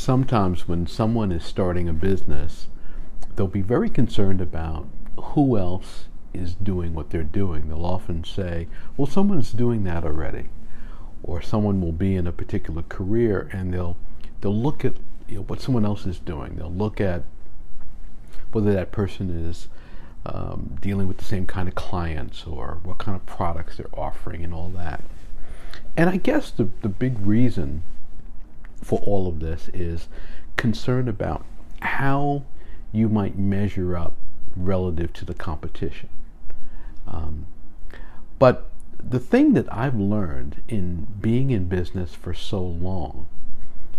sometimes when someone is starting a business, they'll be very concerned about who else is doing what they're doing. They'll often say, well, someone's doing that already. Or someone will be in a particular career and they'll look at what someone else is doing. They'll look at whether that person is dealing with the same kind of clients or what kind of products they're offering and all that. And I guess the big reason for all of this is concern about how you might measure up relative to the competition. But the thing that I've learned in being in business for so long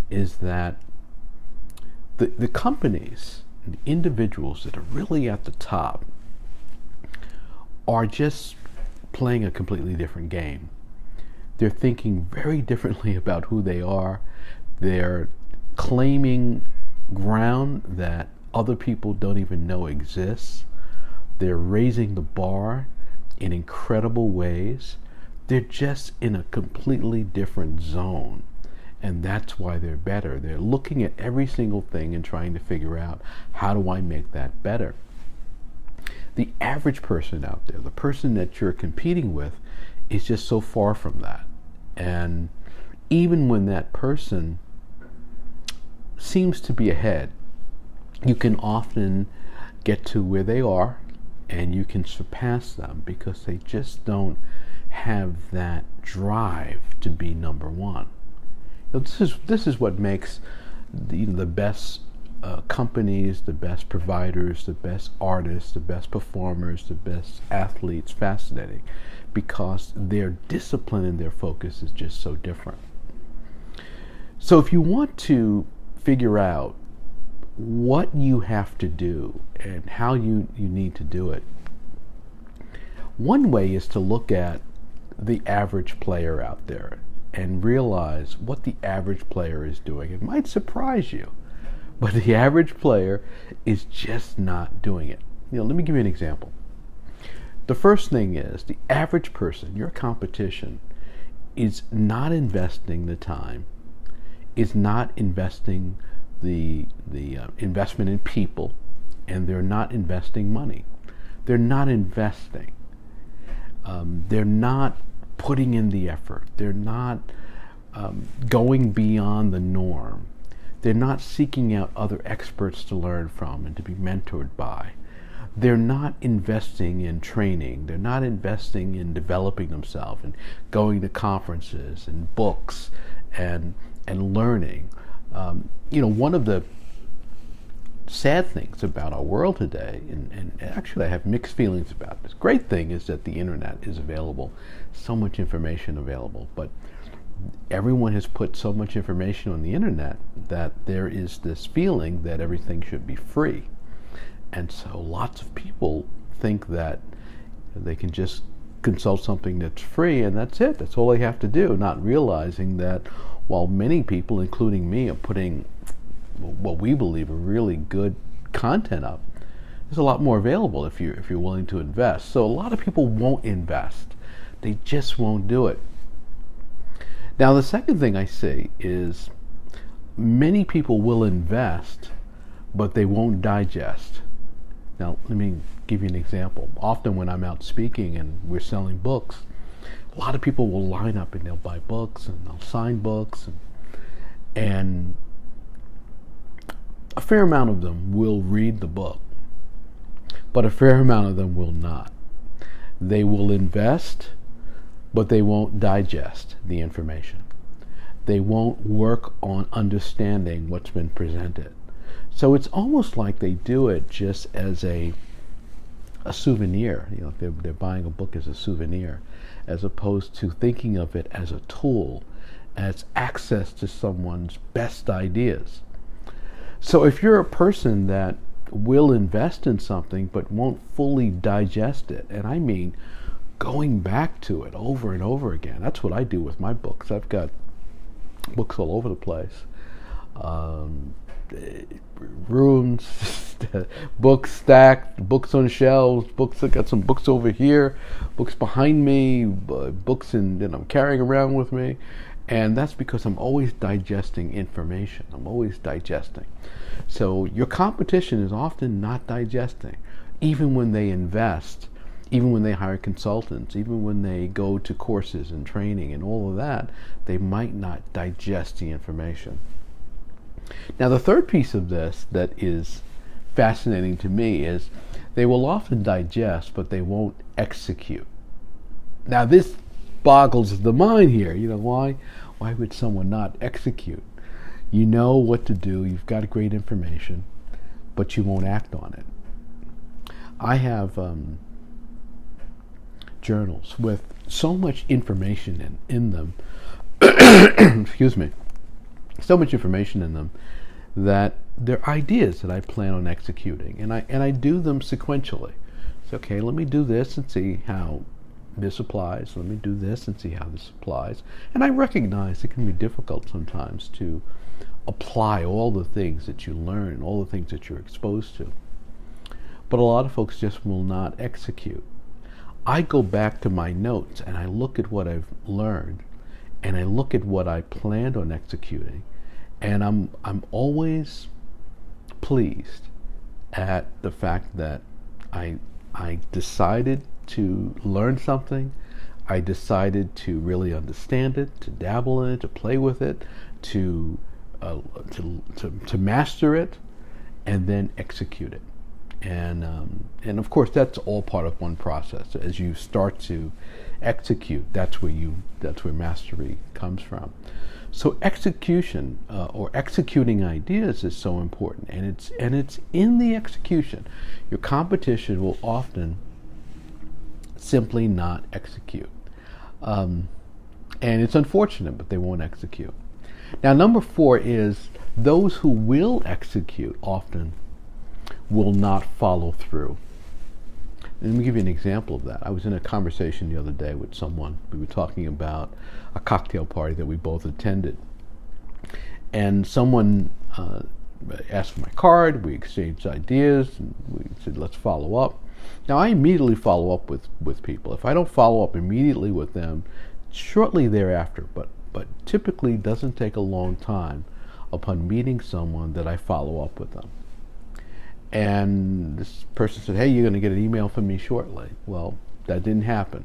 is that the companies, the individuals that are really at the top are just playing a completely different game. They're thinking very differently about who they are. They're claiming ground that other people don't even know exists. They're raising the bar in incredible ways. They're just in a completely different zone. And that's why they're better. They're looking at every single thing and trying to figure out, how do I make that better? The average person out there, the person that you're competing with, is just so far from that. And even when that person seems to be ahead, you can often get to where they are and you can surpass them because they just don't have that drive to be number one. This is what makes the best companies, the best providers, the best artists, the best performers, the best athletes fascinating, because their discipline and their focus is just so different. So if you want to figure out what you have to do and how you need to do it, one way is to look at the average player out there and realize what the average player is doing. It might surprise you, but the average player is just not doing it. Let me give you an example. The first thing is the average person, your competition, is not investing the time, is not investing the investment in people, and they're not investing money. They're not investing. They're not putting in the effort. They're not going beyond the norm. They're not seeking out other experts to learn from and to be mentored by. They're not investing in training. They're not investing in developing themselves and going to conferences and books and learning. One of the sad things about our world today, and actually I have mixed feelings about this. Great thing is that the internet is available, so much information available, but everyone has put so much information on the internet that there is this feeling that everything should be free. And so lots of people think that they can just consult something that's free and that's it. That's all they have to do, not realizing that while many people, including me, are putting what we believe are really good content up, there's a lot more available if you're willing to invest. So a lot of people won't invest. They just won't do it. Now the second thing I see is many people will invest, but they won't digest. Now let me give you an example. Often when I'm out speaking and we're selling books, a lot of people will line up and they'll buy books and they'll sign books, and a fair amount of them will read the book, but a fair amount of them will not. They will invest, but they won't digest the information. They won't work on understanding what's been presented. So it's almost like they do it just as a souvenir. They're buying a book as a souvenir, as opposed to thinking of it as a tool, as access to someone's best ideas. So if you're a person that will invest in something but won't fully digest it, and I mean going back to it over and over again, that's what I do with my books. I've got books all over the place. Rooms, books stacked, books on shelves, books. I got some books over here, books behind me, books that I'm carrying around with me, And that's because I'm always digesting information. I'm always digesting. So your competition is often not digesting. Even when they invest, even when they hire consultants, even when they go to courses and training and all of that, they might not digest the information. Now, the third piece of this that is fascinating to me is they will often digest, but they won't execute. Now, this boggles the mind here. Why would someone not execute? You know what to do, you've got great information, but you won't act on it. I have journals with so much information in them, excuse me, so much information in them that they're ideas that I plan on executing, and I do them sequentially. So, okay, let me do this and see how this applies. Let me do this and see how this applies. And I recognize it can be difficult sometimes to apply all the things that you learn, all the things that you're exposed to. But a lot of folks just will not execute. I go back to my notes and I look at what I've learned and I look at what I planned on executing, and I'm always pleased at the fact that I decided to learn something. I decided to really understand it, to dabble in it, to play with it, to master it, and then execute it. And of course, that's all part of one process. As you start to execute, that's where mastery comes from. So execution or executing ideas is so important, and it's in the execution. Your competition will often simply not execute, and it's unfortunate, but they won't execute. Now, number 4 is those who will execute often will not follow through. And let me give you an example of that. I was in a conversation the other day with someone. We were talking about a cocktail party that we both attended. And someone asked for my card. We exchanged ideas. And we said, let's follow up. Now, I immediately follow up with people. If I don't follow up immediately with them, shortly thereafter, but typically doesn't take a long time upon meeting someone that I follow up with them. And this person said, hey, you're going to get an email from me shortly. Well, that didn't happen.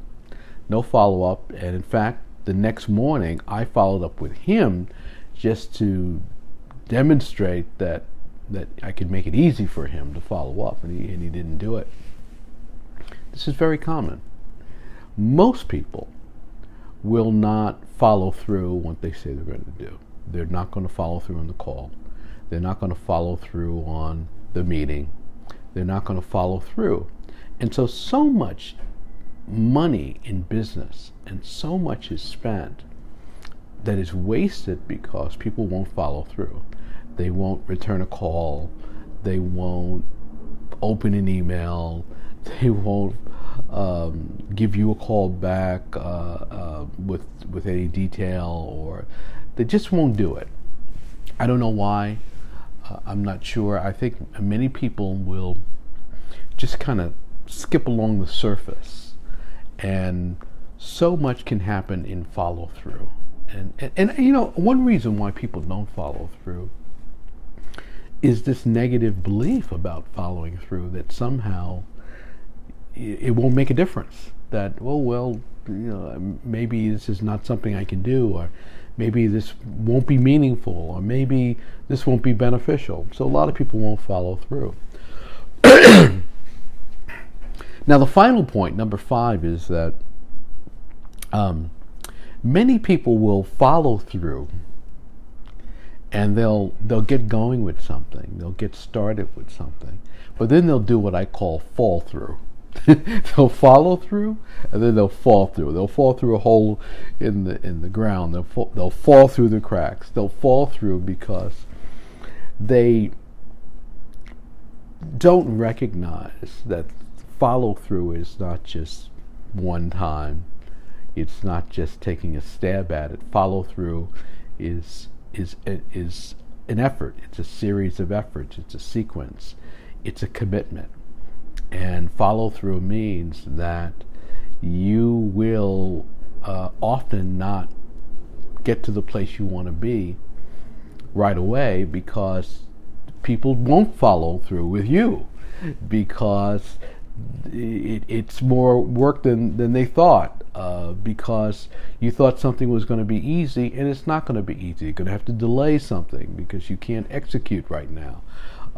No follow-up. And in fact, the next morning, I followed up with him just to demonstrate that I could make it easy for him to follow up, and he didn't do it. This is very common. Most people will not follow through what they say they're going to do. They're not going to follow through on the call. They're not going to follow through on the meeting. They're not going to follow through. And so much money in business and so much is spent that is wasted because people won't follow through. They won't return a call. They won't open an email. They won't give you a call back with any detail, or they just won't do it. I don't know why. I'm not sure. I think many people will just kind of skip along the surface, and so much can happen in follow through. And you know, one reason why people don't follow through is this negative belief about following through, that somehow it won't make a difference. That, oh well, you know, maybe this is not something I can do, or maybe this won't be meaningful, or maybe this won't be beneficial. So a lot of people won't follow through. Now, the final point, number 5, is that many people will follow through, and they'll get going with something. They'll get started with something, but then they'll do what I call fall through. They'll follow through, and then they'll fall through. They'll fall through a hole in the ground. They'll fall through the cracks. They'll fall through because they don't recognize that follow through is not just one time. It's not just taking a stab at it. Follow through is an effort. It's a series of efforts. It's a sequence. It's a commitment. And follow through means that you will often not get to the place you want to be right away, because people won't follow through with you, because it's more work than they thought, because you thought something was going to be easy, and it's not going to be easy. You're going to have to delay something because you can't execute right now.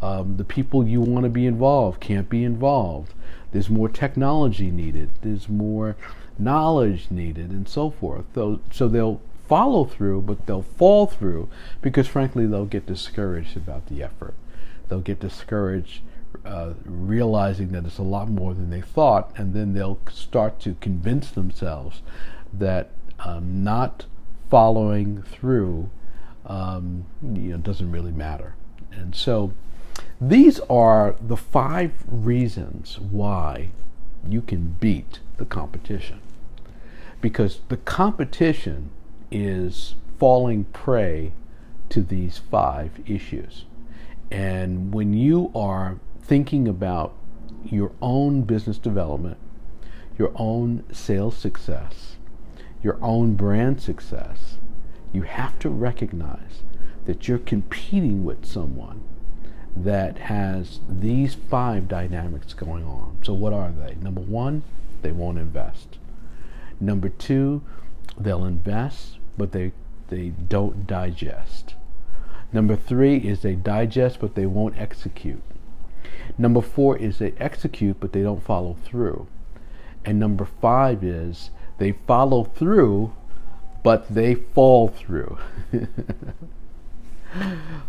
The people you want to be involved can't be involved. There's more technology needed. There's more knowledge needed, and so forth. So they'll follow through, but they'll fall through because, frankly, they'll get discouraged about the effort. They'll get discouraged realizing that it's a lot more than they thought, and then they'll start to convince themselves that not following through doesn't really matter. And so these are the 5 reasons why you can beat the competition, because the competition is falling prey to these 5 issues. And when you are thinking about your own business development, your own sales success, your own brand success, you have to recognize that you're competing with someone that has these 5 dynamics going on. So what are they? Number 1, they won't invest. Number 2, they'll invest, but they don't digest. Number 3 is they digest, but they won't execute. Number 4 is they execute, but they don't follow through. And number 5 is they follow through, but they fall through.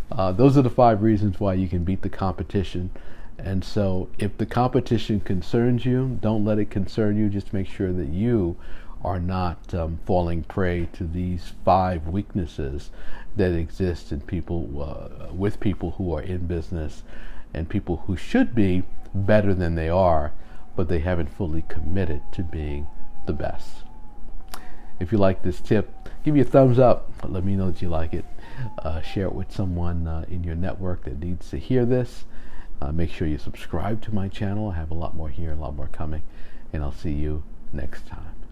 Those are the 5 reasons why you can beat the competition. And so if the competition concerns you, don't let it concern you. Just make sure that you are not falling prey to these 5 weaknesses that exist in people, with people who are in business, and people who should be better than they are, but they haven't fully committed to being the best. If you like this tip, give me a thumbs up. Let me know that you like it. Share it with someone in your network that needs to hear this. Make sure you subscribe to my channel. I have a lot more here, a lot more coming, and I'll see you next time.